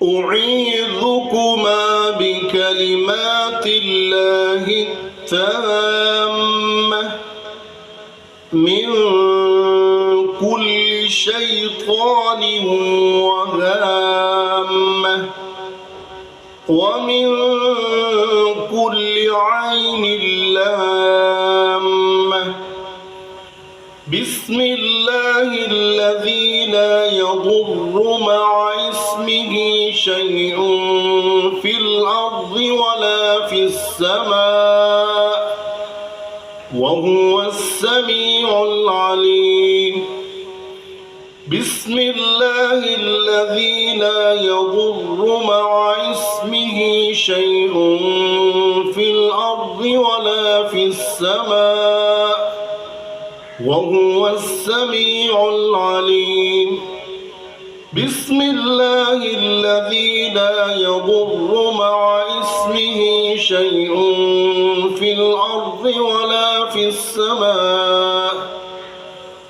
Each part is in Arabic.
أعيذكما بكلمات الله التامة من كل شيطان وهامة ومن كل عين لامة. بسم الله الذي لا يضر مع اسمه شيء في الأرض ولا في السماء وهو السميع العليم. بسم الله الذي لا يضر مع اسمه شيء في الأرض ولا في السماء وهو السميع العليم. بسم الله الذي لا يضر مع اسمه شيء في الأرض ولا في السماء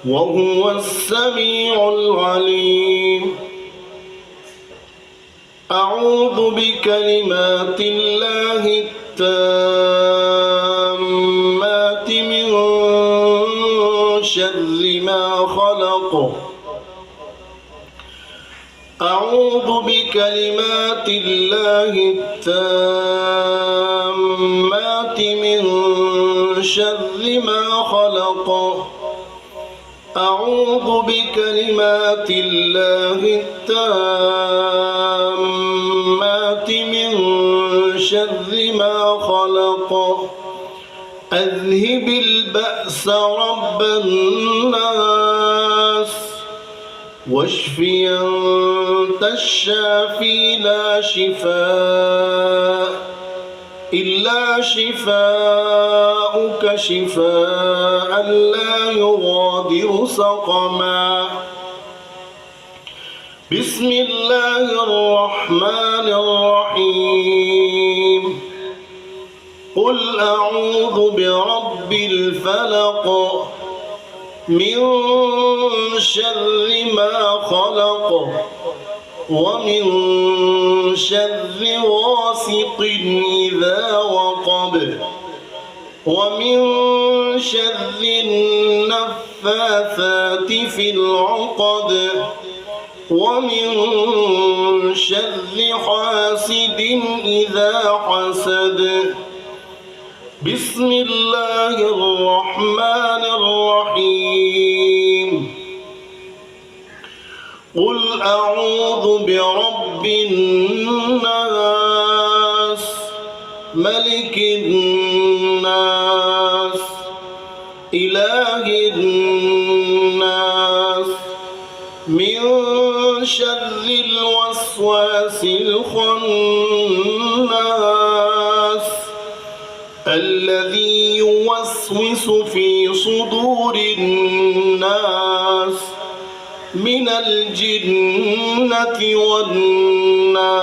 وهو السميع العليم. أعوذ بكلمات الله التامات من شر ما خلق. أعوذ بكلمات الله التامات من شر ما خلق. أعوذ بكلمات الله التامات من شر ما خلق. أذهب البأس رب الناس واشف أنت الشافي لا شفاء إلا شفاءك شفاء لا يغادر سقما. بسم الله الرحمن الرحيم. قل أعوذ برب الفلق من شر ما خلق ومن شر غاسق إذا وقب ومن شر النفاثات في العقد ومن شر حاسد إذا حسد. بسم الله الرحمن الرحيم. قل أعوذ برب الناس ملك الناس إله الناس من شر الوسواس الخناس الذي يوسوس في صدور الناس من الجنة والناس.